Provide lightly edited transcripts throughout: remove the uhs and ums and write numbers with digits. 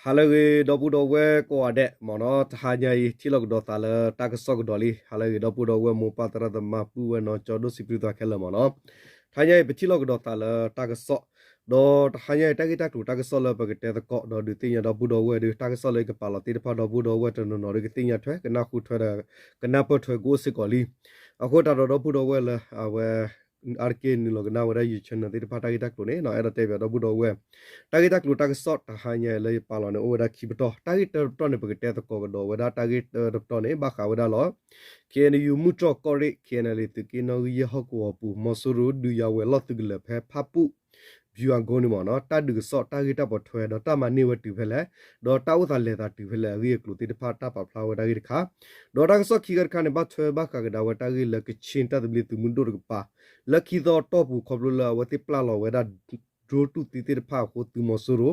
halagi dopu dowe ko ade mono hanya i tilok do tala takasok doli halagi dopu dowe mo patara da mapu we no chodo sipirita khela mono hanya i tilok do tala takasok do hanya i takita tu takasok la bagate da ko do tinya dopu dowe de takasok le ka pala ti pa dopu dowe to no de tinya thwe kana khu thwe da kana po thwe go sikoli akota do dopu dowe la awe arke ni log na wara yu chen na ti pa takita tu ne no era te dopu dowe target lu target shot hanya le palone oda kibeto target to ne bagate to ko do wada target to ne ba kha wada lo ken yu mutro kore ken le tu ken no ye hokko pu mosuru du ya we lot tu le phe phapu view an go ni mo no ta du shot target ta bo thwe do ta ma ni we tu phe le do ta u tha le ta tu phe le ri klu ti pha ta pa flower target kha do target shot ki gar kha ne ba thwe ba ka da wa target le ke chin ta tu tu mun do pa lucky do top bu khoblu la wa ti pla lo we da draw to titir pha ko tu mosuro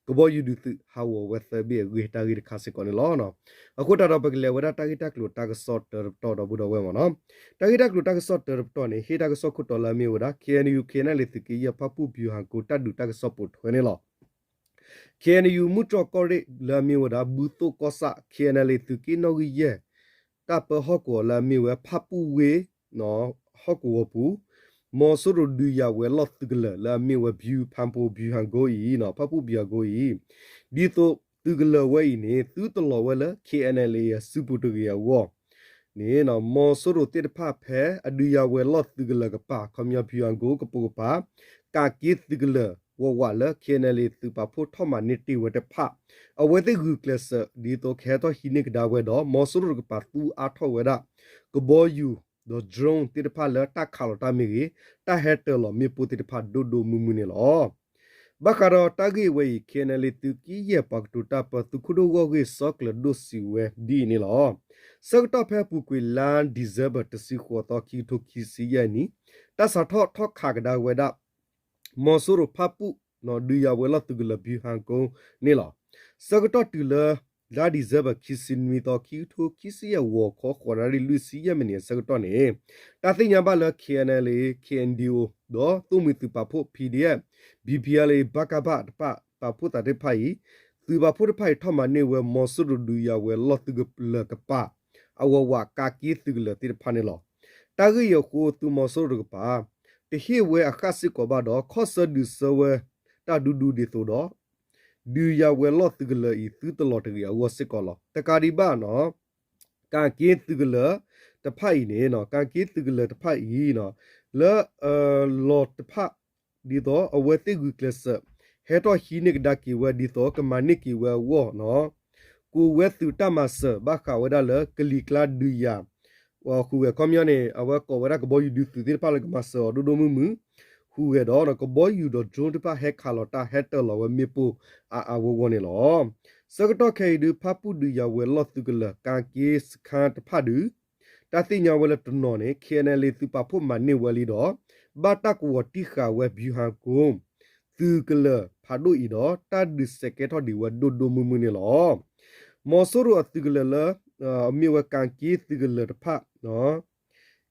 ko yu du tu hawo wether be we target khase ko ne lo no akota do bagle wada target klo target shot to do bu do we mo no target klo target shot to ne he target shot ko to la mi wada knu kna le tu ki ya phapu view han ko tat du target shot po thwe ne lo knu mutro ko re la mi wada bu to ko sa kna le tu ki no gi ye ta pa ho ko la mi we phapu we no ho ko pu mo so ro du ya we lot tugla la mi we view pampo view han go yi no papu bia go yi di to tugla we ni tu to lo we la knl ya supu to ya wo ni no mo so ro te pha phe adu ya we lot tugla ka pa khomya view han go ka pu pa ka ki tugla wo wa la knl tu pa pho tho ma ni ti we te pha a we te gu class di to khe to hi ni ka da we do mo so ro ka pa tu a tho we da ko bo yu do drone ti de pha la ta khalo ta mi gi ta heter lo mi pu ti de pha do do mu mu ne lo ba ka ro ta gi we kenali tu ki ye pak tu ta pa tu khu do go gi sok la do si we di ni lo sok ta phe pu kwi lan deserve to si kho to ki to ki si ye ni ta sa tho tho kha ga da we da mo so ro pha pu no du ya we la tu gi la bi han ko ni lo sok ta tu la la deserve kisin mi to ki to kisi ya wo kho khora ri lu si ya mene sa to ne ta tin nya ba la knl kndo do tu mi tu pa pho pdf bpl bakaba pa pa pho ta de phai tu ba pho de phai tho ma ne we mo su du ya we lot tu la ka pa awa wa ka ki tu la ti pha ne lo ta gi yo ko tu mo su du pa te hi we a kha si ko ba do kho sa du so we ta du du de so do du ya we lot tu la I tu to lot ya wo sit ko lo ta ka di ba no ka ki tu la ta phai ne no ka ki tu la ta phai yi no la lot ta pha di to a we te gu class he to hi ni da ki we di to ka ma ni ki we wo no ku we tu ta ma sa ba kha we da la kli kla du ya wa ku we komyo ne a we ko we da ko bo yu du tu ti pa la ma sa do do mu mu hu we do no ko bo yu do drone ta pa he kha lo ta he to lo we mi pu a wo wo ne lo sa ka to khe du pha pu du ya we lot tu la ka ki skha ta pha du ta ti nya we la to no ne knl tu pa phu ma ni we li do ba ta ko ti kha we view ha ko tu ka la pha do I do ta du se ke tho di we do do mu mu ne lo mo so ro tu ka la mi we ka ki tu ka la ta pha no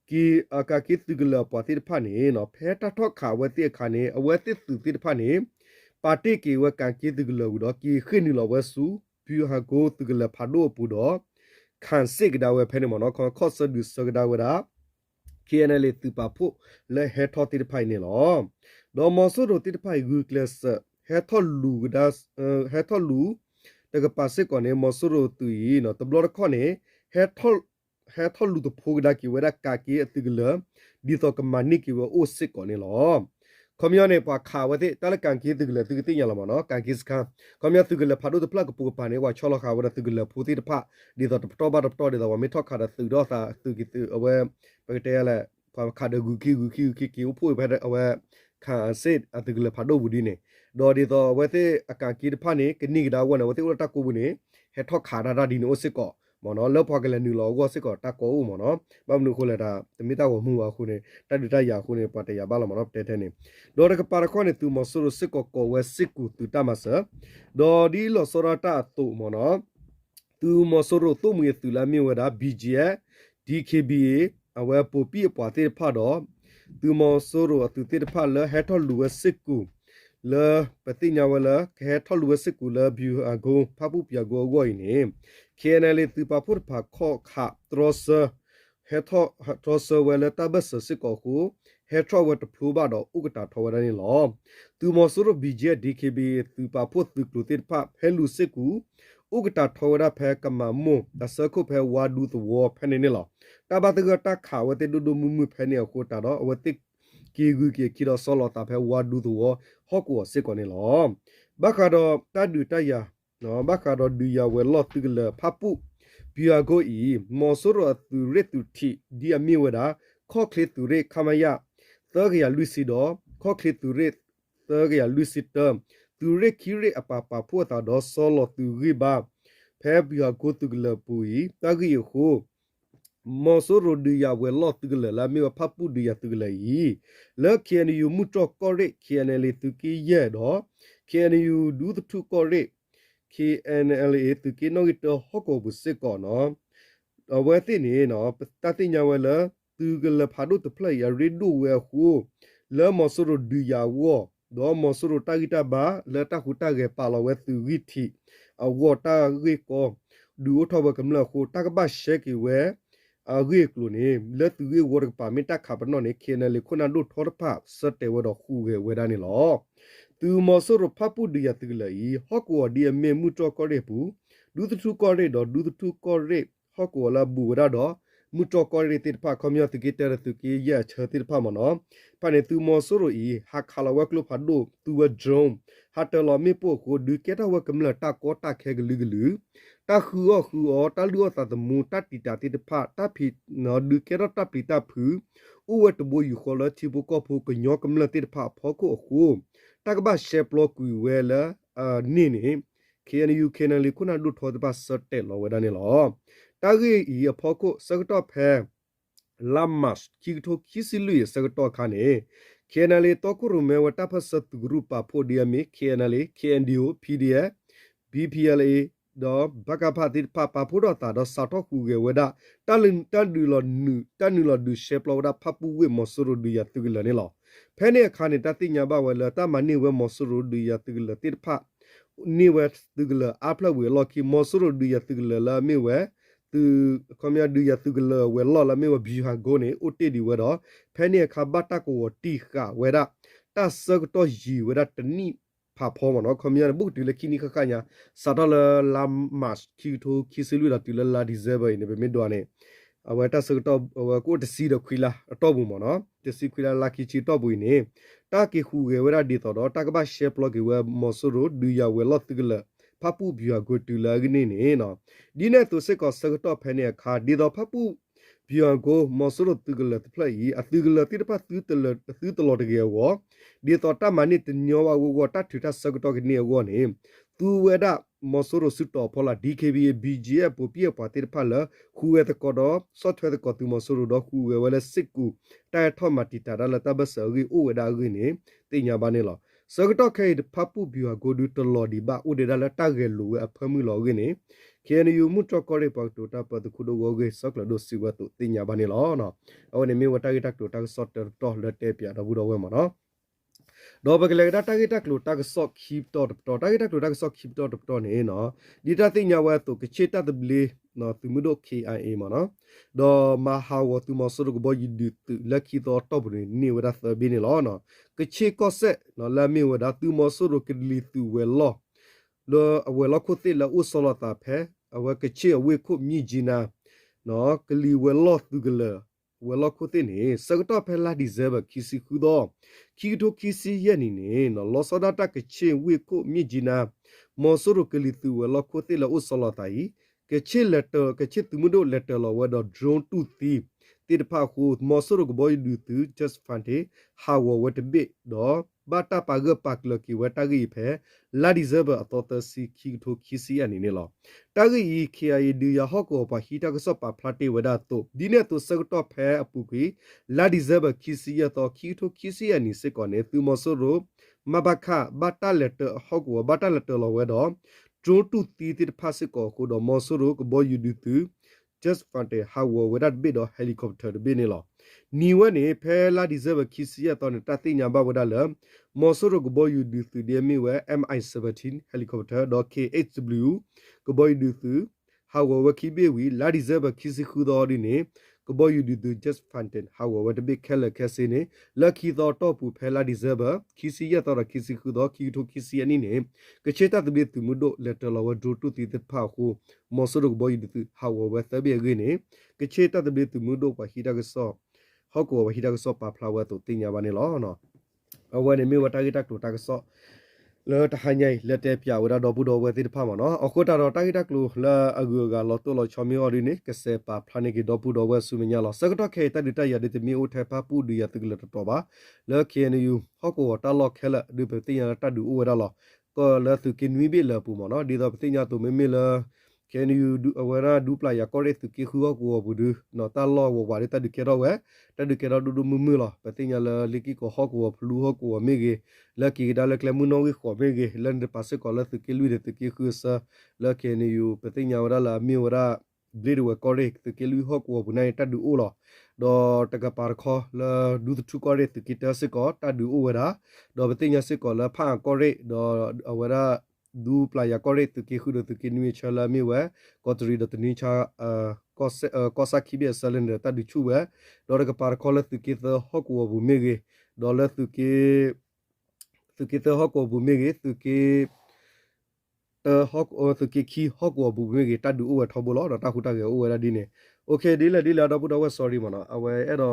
ki aka ki tu ka la pa ti ta pha ne no phe ta tho kha we ti kha ne a we ti tu ti ta pha ne pa ti ki we ka ki tu ka la do ki khin ni lo we su view ha ko tu ka la pha do pu do khan sig da we phe ne mo no kho sa du so ga da we da knl tu pa phu le he tho ti phai ne lo do mo so do ti phai gu class he tho lu da he tho lu ta ka pa se ko ne mo so do tu yi no to blo kho ne he tho lu to phu da ki we da ka ki tu la di to ka ma ni ki we o sit ko ne lo komyo ne pa kha we te ta la kan ki tu la tu ti nya la mo no kan ki ska komyo tu la pha do to pla ko pu pa ne wa cholo kha we da tu la phu ti ta pha di to to ba de da wa mi tho kha da tu do sa tu ki tu awe pa te ya la kha da gu ki u phu ba da awe kha sit a tu la pha do bu di ne do di to we te a ka ki ta pha ne ki ni da wa na we te ta ko bu ne he tho kha da di no sit ko mo no lo pha ka le nu lo go sit ko ta ko mo no ba mu ko le da te mi ta ko mu wa khu ne ta du ta ya khu ne pa te ya ba la mo no te te ne do ra ka pa ra kho ne tu mo so ro sit ko we sit ku tu ta ma sa do di lo so ra ta tu mo no tu mo so ro tu mu ye tu la mi we da bga dkba a we po pi pa te pha do tu mo so ro tu te pha le he tho lu we sit ku ပတိညာဝလခဲထော်လူစကူလဘီအဂိုဖပူပြဂိုဂိုင်းနေခဲနလေသူပပုတ်ဖာခောခထရစဟေထောထရစဝလတဘစစကောခုဟေထရဝတ်ဖလူဘာတော့ဥကတာထောဝရနေလောသူမဆူရဘီဂျေဒီကေဘီသူပပုတ်သူကလူတိဖဟဲလူစကူဥကတာထောရဖဲကမမုတဆခုဖဲဝါဒူသဝဖဲနေလောတဘတကတခါဝတေဒူဒူမူမူဖဲနေကိုတာတော့ဝတိကီဂူကီကီတော့ဆောလတာဖဲဝါဒူသဝဟော့ကောစစ်ကောနေလောဘခါတော့တဒူတယာနော်ဘခါတော့ဒူယာဝဲလော့တူလဖပုဘီယာကိုဤမောဆူရသူရတူတီဒီအမီဝဒါခော့ခလစ်သူရခမယသောကရလူစီတော့ခော့ခလစ်သူရသောကရလူစီတမ်သူရခီရအပပဖို့တာတော့ဆောလသူရိဘာဖဲဘီယာကိုတူလပူဤတဂီခိုမောဆူရဒူယာဝဲလော့တူလလာမီဝဖပုဒူယာတူလဤလက်ခဲနီယူမူတော့ကောရခဲနလေသူကီရဲတော့ KNU do the two correct KNLA to kino it hoko busiko no awati ni no tatinya wala tu gala phadu to play a redo we hu le mosuro du ya wo do mosuro tagita ba le ta huta ge pa lo we tu withi a wo ta ge ko du tho ba kam la khu ta ka ba sheki we a ge klo ni le tu ge wo pa mi ta kha ba no ni KNLA khuna do tho pha sat te wo do khu ge we da ni loသူမဆရဖပူဒီယတကလေဟော့ကောဒီမေမူတော့ကောရဲဘူးဒူတူကောရဲတော့ဒူတူကောရဲဟော့ကောလာဘူရတော့မူတော့ကောရဲတိဖာကွန်မြူနီတီတူကီရချတိဖာမနောပနေသူမဆရဤဟာခါလဝကလဖဒိုသူဝဒရုံဟာတလမီပိုကိုဒူကေတဝကမလတာကောတာခဲဂလူဂလူတာခူအောတာလူအတမူတတီတာတိဖာတာဖီနော်ဒူကေရတာပီတာဖူဥဝတ်ဘိုယူခေါ်လတီဘကောဖူကညောကမလတိဖာဖောကိုအခုတကဘာရှေပလောကူဝဲလာနိနိ KNU KNL ခုနဒုထောတပါစတဲ့လောဝဒနေလောတာဂီဤအဖို့ကိုစကတော့ဖဲလာမတ်ကီတိုကီစီလူစကတော့ခါနေ KNL တော့ခုရမဲဝတာဖစတ်ဂရုပါဖိုဒီယမီ KNL KNDO PDF BPLA တော့ဘကဖာတိပပဖိုတော့တာတော့စာတော့ခုကေဝဒတလင်တဒူလနူတနူလဒူရှေပလောဝဒဖပူဝေမဆရဒူယတူကလနေလောဖဲနေခါနေတတိညာဘဝလတမနိဝမဆရဒူယတူကလတိဖနိဝတူကလအပလဝေလော်ကီမဆရဒူယတူကလလာမေဝသူခမရဒူယတူကလဝေလော်လာမေဝဘီဟာဂိုနေအိုတေဒီဝတော့ဖဲနေခါဘတ်တကိုတီခဝေဒတဆကတော့ယီဝေဒတနိဖာဖောမနော်ခမရဘုတ်တူလခိနိခခညာစာတလလာမတ်ကီတိုကီဆလူလာတူလလာဒီဇေဘိနေပဲမေဒွာနေအဝတာစကတော့ကိုတစီတော့ခွီလာအတော့ဘူးမနော်တစီခွီလာလာကီချီတော့ဘူးနေတာကီခူဝေဝရဒီတော့တာကဘာရှေပလော့ကီဝမောဆူရိုဒူယာဝေလော့တကလဖပူဘီယာဂိုတူလာဂနေနေနော်ဒီနဲ့သူစကောစကတော့ဖဲနေခါဒီတော့ဖပူဘီယာဂိုမောဆူရိုတကလတဖလိုက်အတူကလတိတပတ်သူတလောတကေဝဒီတော့တမနိတညောဝဝတထထစကတော့ကနေဝနေသူဝေဒမောဆူရိုစတော့ဖလာ DKB BGF ပပြပါတိဖလာခူဝဲတကောဆော့ထွဲတကောသူမောဆူရိုတော့ခူဝဲဝဲလက်စစ်ကူတိုင်ထော့မတီတာလာတဘဆာဂီဥဝဲဒါဂီနေတင်ညာပါနေလောစကတော့ခဲဖပူဘီယာဂိုဒူတလော်ဒီဘာဥဒေဒါလာတာဂဲလူအဖမှုလောဂီနေ KNU မှုတော့ကောရဲပတ်တူတာပတ်ခုဒိုဂိုဂေဆော့ကလဒိုစီဝတ်တင်ညာပါနေလောနော်အဝနေမေဝတာဂီတက်တူတာဆော့တော့လက်တဲပြတော့ဘူးတော့ဝဲမနော်တော့ဘကလေတာဂီတက်လို့တာဆော့ခိပတော့တာဂီတက်လို့တာဆော့ခိပတော့နေနော်ဒီတာတင်ညာဝဲတူကချေတာတဘလီနော်သူမှုတော့ KIA မနော်တော့မဟာဝတူမဆရကဘောယီဒူလက်ခီတော့တော့ဘနေဝဒသဘင်းလောနော်ကချေကောဆက်နော်လာမီဝဒသူမဆရကလီသူဝဲလောလောအဝဲလောခုတိလာဥဆလတာဖဲအဝဲကချေအဝဲခုမြီဂျီနာနော်ကလီဝဲလောသူကလဝဲလောခုတိနေစကတော့ဖဲလာဒီဇဲဘခီစီခုတော့ခီတိုခီစီယနီနေနော်လောဆဒတာကချေဝဲခုမြီဂျီနာမောဆရကလီသူဝဲလောခုတိလာဥဆလတာဤကချစ်လက်တာကချစ်သူမတို့လက်တာလောဝဒ drone to thief တိတဖာခုမော်ဆရကဘိုဒူတူ just fante how what a bit တော့ဘာတာပါဂပတ်လကီဝတာဂီဖဲလာဒီဇဘအတော်တစီခီထိုခီစီအနေနဲ့လောတာဂီ KIA ဒီယာဟော့ကိုပါဟီတာကဆော့ပါဖလာတေဝဒတိုဒီနဲ့တူစကတော့ဖဲအပူကီလာဒီဇဘခီစီရတော့ခီထိုခီစီအနေစကောနေသူမော်ဆရမဘခဘာတာလက်တာဟော့ကိုဘာတာလက်တာလောဝတော့ကျိုးတူတီတိဖာစကောကိုတော့မော်ဆူရိုကဘောယူဒူတူ just fante how with that bit of helicopter ဘင်းလော နီဝနေဖဲလာဒီဇဘခီစီယာတော့တတိညာဘဝဒါလမော်ဆိုရဂဘောယူဒီသူဒီမီဝဲ MI17 helicopter .KHW ဂဘောယူဒီသူဟာဝဝခိဘေဝီလာဒီဇဘခီစီခူတော်ဒီနေကဘောယူဒီသူ just fountain ဟာဝဝတပိခဲလခဲစနေလက်ခီတော်တော့ပူဖဲလာဒီဇဘခီစီယာတော့ခီစီခူတော်ခီထိုခီစီအနိနေကချေတတပိသူမဒိုလက်တလဝဒူတူတီတဖာခုမော်ဆိုရဂဘောယူဒီသူဟာဝဝသဘေဂိနေကချေတတပိသူမဒိုပဟီတကဆောဟောကောဝဟိတကဆောပါဖလာဝတ်တို့တင်ညာပါနေလောနော်အဝဲနေမြေဝတာဂီတက်တူတာကဆောလောတဟညိုင်လက်တဲပြဝရတော့ဘူးတော့ဝဲတိဖာမနော်အခုတာတော့တာဂီတက်လူလာအဂူကလောတိုလောချောမီအော်ဒီနေကဆေပါဖလာနေကီတော့ဘူးတော့ဝဲဆုမညာလောစကတော့ခေတတတရတဲ့မြေအိုထဲပါပူဒီရတကလတော့ပါလောကေနယူဟောကောတာလောခဲလဒီပတိရတတ်ဒူဝရလောကောလာသူကင်ဝီဘီလပူမနော်ဒီတော့ပတိညာတူမေမေလာcan you do awara do playa correct ki khu ko budu no ta lo wo wa ta du ke ro we ta du ke ro du mu lo patinya la liki ko ho ko flu ho ko me ge la ki da la kle mu no ge ko me ge lan de passe ko la tu ki lu de tu ki khu sa la can you patinya wara la mi wara blade we correct tu ki lu ho ko bu nai ta du o lo do ta ka par kho la du tu correct tu ki ta se ko ta du o wara do patinya se ko la pha correct do awara du playa correct tu ki khu do tu ki ni chala mi we ko tri do tu ni cha ko sa ki be cylinder ta du chu we do ka par ko la tu ki the ho ko bu me ge do la tu ki the ho ko bu me ge tu ki ho tu ki khi ho ko bu me ge ta du o we tho bo lo do ta khu ta ge o we la di ne okay di la do bu do we sorry mo no awe e do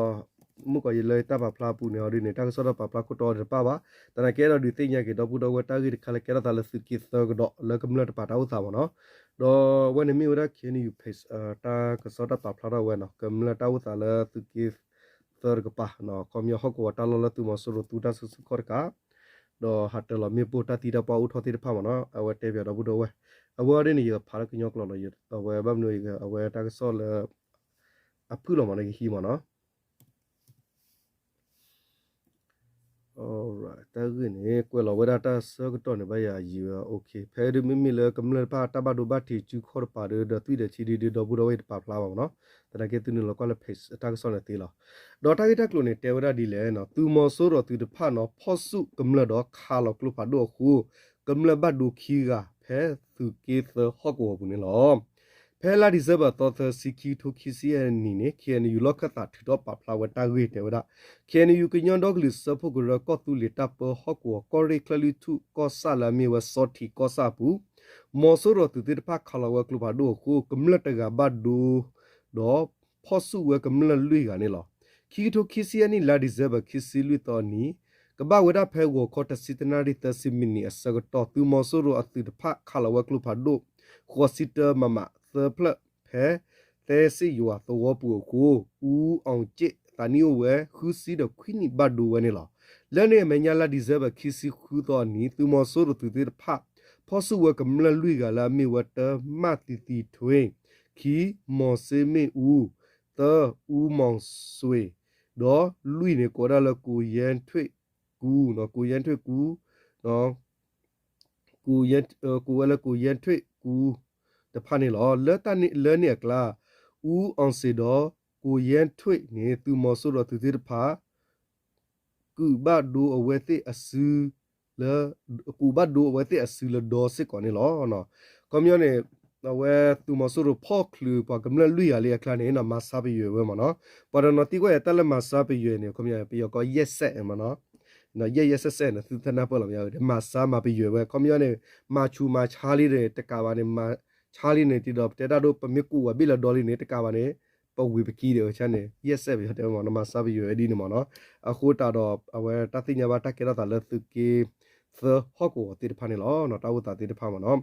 mu ko ye le ta ba phla pu ne ori ne ta so da pa phla ko to de pa ba ta na ke do di tin nya ke do pu do we ta gi khala ke da la su ki so do le kam la pa ta u sa ba no do we ne mi wa ke ni you face ta ka so da pa phla da we no kam la ta u sa la su ki so ga pa no kom yo ho ko ta lo la tu mo so ro tu ta su su ko ka do ha ta lo mi pu ta ti da pa u tho ti da pa ma no awe te bya do bu do we awe ri ni yo pha ka nyo ko lo ye awe ba no ye awe ta ka so la a pu lo ma ne hi ma no alright တာကင်းနေကွယ်လောဝဒတာဆောကတော့နေပါရယူโอเคဖဲရမမီလကမလပါတဘဒုဘတီချူခေါ်ပါရဒသွိဒချီဒီဒဘူဒဝေပါဖလာပါနော်တရကေသူနလကလဖေးတာကဆောနေတီလာဒေါ်တာဂီတကလိုနေတေဝရဒီလေနော်သူမောဆိုတော့သူတဖနော်ဖော့စုကမလတော့ခါလောကလပါတော့ခုကမလဘဒုခီကဖဲသူကေသဟောကောဘူးနေလောဖဲလာဒီဇဘတော်သစီကီထိုခီစီယနီနေကေနယူလကတာထတော့ပပလာဝတာဂေတေဝဒကေနယူကညွန်ဒေါဂလစ်စဖို့ကရကောတူလီတပ်ပဟောကောကောရီကလီတူကောဆာလာမီဝဆော့တီကောဆာပူမောဆိုရတူတိဖခါလဝကလပါဒိုခုကမလတကဘဒူဒေါဖောဆုဝကမလလွိကနေလောခီထိုခီစီယနီလာဒီဇဘခီစီလွိတော်နီကဘာဝဒဖဲကိုခေါ်တစီတနာရီတစီမီနီအစကတော့သူမောဆိုရအတိတဖခါလဝကလပါဒိုခေါ်စီတမမသပလဖဲတဲစီယွာသောပူကိုဦးအောင်ကျစ်တနီယဝဲခူစီဒခွိနီဘဒူဝနေလာလဲနေမညာလာဒီဇဘခီစီခူတော်နီသူမောဆိုရသူတိဖဖောဆုဝကမလလွိကလာမီဝတမတီတီထွေခီမောစေမေဦးတဦးမောင်ဆွေဒေါ်လွိနေကိုရလကိုရန်ထွေကူနော်ကိုရန်ထွေကူနော်ကိုရန်ကိုဝဲလကိုရန်ထွေကူတဖာနေလောလဲတနေလဲနေကလာဦးအောင်စေတော့ကိုရန်ထွေနေသူမောဆိုတော့သူတိတဖာကူဘဒူအဝဲတိအဆူလဲကူဘဒူအဝဲတိအဆူလဒေါ်စစ်ကောနေလောနော်ကွန်မြူနေဝဲသူမဆိုရဖောက်လူပါကမလလွိရလေခလာနေနမစာပီရွယ်ဝဲမနော်ပရနတိကိုရတလမစာပီရွယ်နေကွန်မြူပီယောကောရက်ဆက်မနော်နော်ရက်ဆက်နေသူသနာပေါ်လာရတယ်မစာမပီရွယ်ဝဲကွန်မြူနေမချူမချားလေးတဲ့တကာပါနေမချားလေးနေတီတော့တေတာတို့ပမစ်ကူဝဘီလာဒေါ်လေးနေတကာပါနေပဝေပကီတယ်ချမ်းနေရက်ဆက်ပြတယ်မနော်မစာပီရွယ်ဒီနေမနော်အခုတာတော့အဝဲတသိညာဘာတက်ကြတာလဲသူကေသဟောကိုတိတဖာနေလောနော်တာဝတာတိတဖာမနော်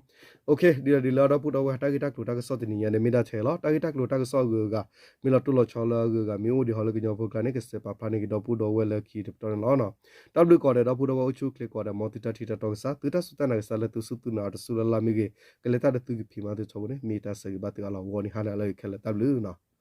โอเคဒီလာတော့ပူတော့တာဂီတက်လို့တာကစောတင်နေနေမိတာချေလောတာဂီတက်လို့တာကစောကမီလာတူလောချောလောကမျိုးဒီဟောလကညောဖကနေကစပါဖာနေကတော့ပူတော့ဝဲလကီတော့လောနော်တပ်လူကောတယ်တော့ပူတော့အချူကလစ်ကောတယ်မော်တီတာတီတာတော့စားသူတဆူတနာကစားလက်သူစုသူနာတဆူလာမီကကလေတာတူကဖီမာတူချောနေမီတာစေဘတ်ကလာဝနီဟာလာလေခလက်တပ်လူနော်